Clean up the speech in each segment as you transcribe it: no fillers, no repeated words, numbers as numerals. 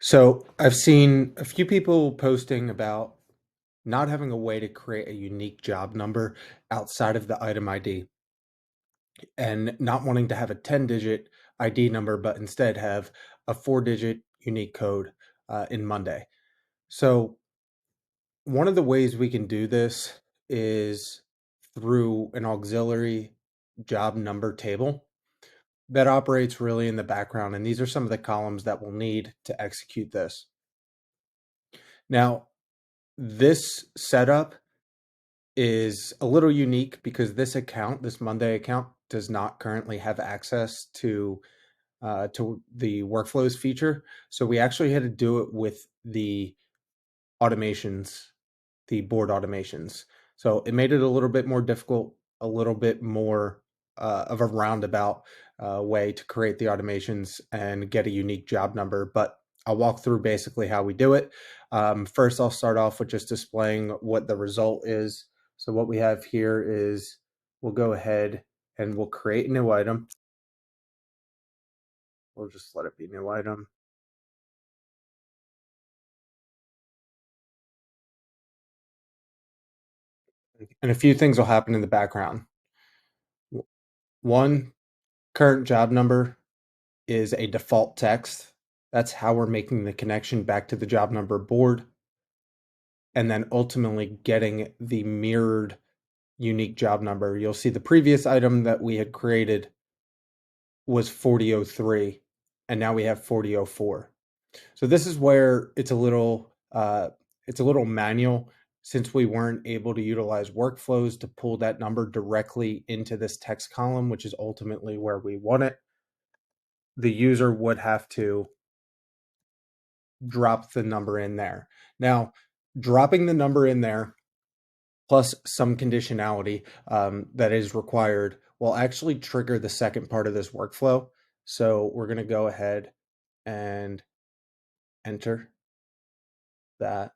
So I've seen a few people posting about not having a way to create a unique job number outside of the item ID and not wanting to have a 10-digit ID number, but instead have a 4-digit unique code in Monday. So one of the ways we can do this is through an auxiliary job number table that operates really in the background. And these are some of the columns that we'll need to execute this. Now, this setup is a little unique because this Monday account, does not currently have access to the workflows feature. So we actually had to do it with the automations, the board automations. So it made it a little bit more difficult, a little bit more of a roundabout way to create the automations and get a unique job number. But I'll walk through basically how we do it. First, I'll start off with just displaying what the result is. So what we have here is we'll go ahead and we'll create a new item. We'll just let it be new item. And a few things will happen in the background. One, current job number is a default text. That's how we're making the connection back to the job number board. And then ultimately getting the mirrored unique job number. You'll see the previous item that we had created was 4003, and now we have 4004. So this is where it's a little manual, since we weren't able to utilize workflows to pull that number directly into this text column, which is ultimately where we want it. The user would have to drop the number in there. Now, dropping the number in there plus some conditionality that is required will actually trigger the second part of this workflow. So we're going to go ahead and enter that.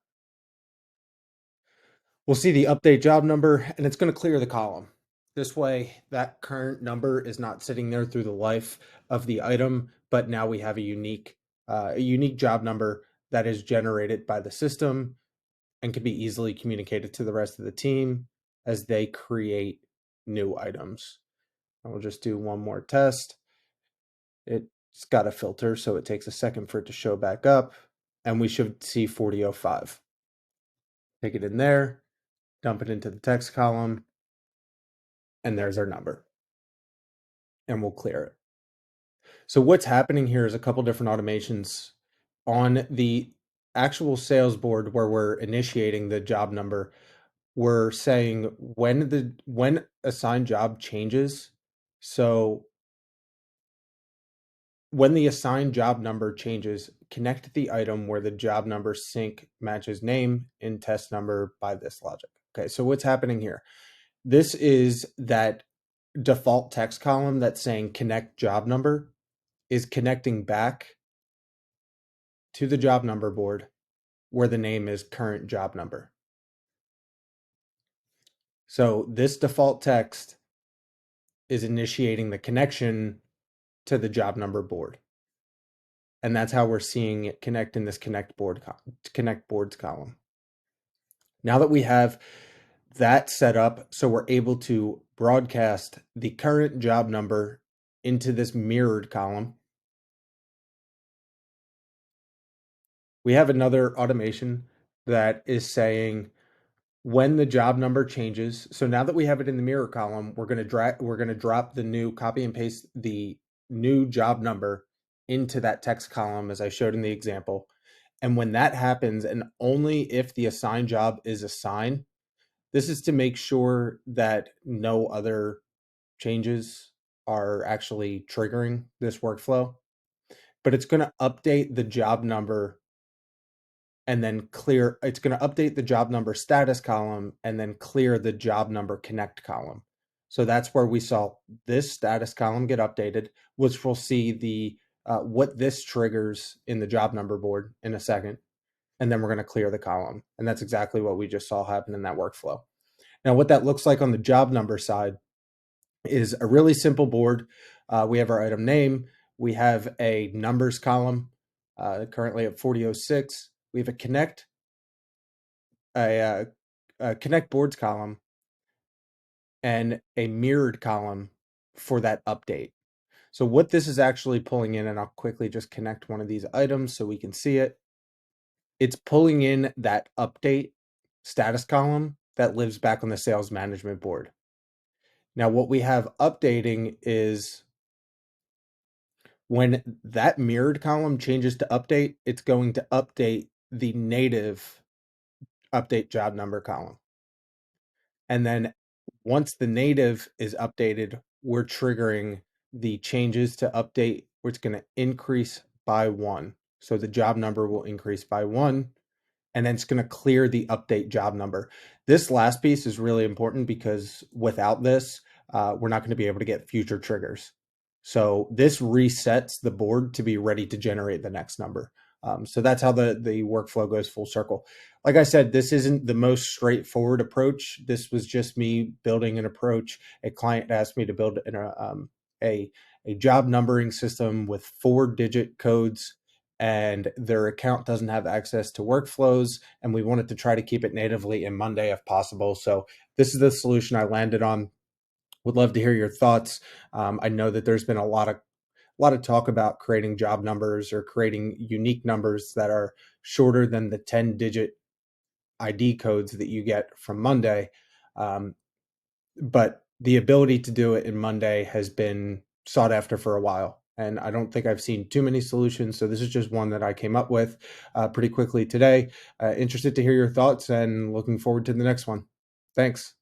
We'll see the update job number, and it's going to clear the column. This way, that current number is not sitting there through the life of the item, but now we have a unique job number that is generated by the system and can be easily communicated to the rest of the team as they create new items. And we'll just do one more test. It's got a filter, so it takes a second for it to show back up, and we should see 4005. Take it in there, dump it into the text column, and there's our number. And we'll clear it. So what's happening here is a couple different automations on the actual sales board where we're initiating the job number. We're saying when assigned job changes. So when the assigned job number changes, connect the item where the job number sync matches name in test number by this logic. Okay, so what's happening here? This is that default text column that's saying connect job number is connecting back to the job number board where the name is current job number. So this default text is initiating the connection to the job number board. And that's how we're seeing it connect in this connect boards column. Now that we have that set up, so we're able to broadcast the current job number into this mirrored column, we have another automation that is saying when the job number changes. So now that we have it in the mirror column, we're going to drop the new copy and paste the new job number into that text column as I showed in the example. And when that happens, and only if the assigned job is assigned, this is to make sure that no other changes are actually triggering this workflow. But it's going to update the job number and then it's going to update the job number status column and then clear the job number connect column. So that's where we saw this status column get updated, which we'll see the what this triggers in the job number board in a second. And then we're going to clear the column. And that's exactly what we just saw happen in that workflow. Now, what that looks like on the job number side is a really simple board. We have our item name. We have a numbers column. currently at 4006. We have a, a connect boards column and a mirrored column for that update. So what this is actually pulling in, and I'll quickly just connect one of these items so we can see it. It's pulling in that update status column that lives back on the sales management board. Now, what we have updating is when that mirrored column changes to update, it's going to update the native update job number column. And then once the native is updated, we're triggering the changes to update, where it's going to increase by 1. So the job number will increase by 1, and then it's going to clear the update job number. This last piece is really important because without this, we're not going to be able to get future triggers. So this resets the board to be ready to generate the next number. So that's how the workflow goes full circle. Like I said, this isn't the most straightforward approach. This was just me building an approach. A client asked me to build a job numbering system with 4-digit codes, and their account doesn't have access to workflows, and we wanted to try to keep it natively in Monday if possible. So this is the solution I landed on. Would love to hear your thoughts. I know that there's been a lot of talk about creating job numbers or creating unique numbers that are shorter than the 10-digit ID codes that you get from Monday. But the ability to do it in Monday has been sought after for a while. And I don't think I've seen too many solutions. So this is just one that I came up with pretty quickly today. Interested to hear your thoughts and looking forward to the next one. Thanks.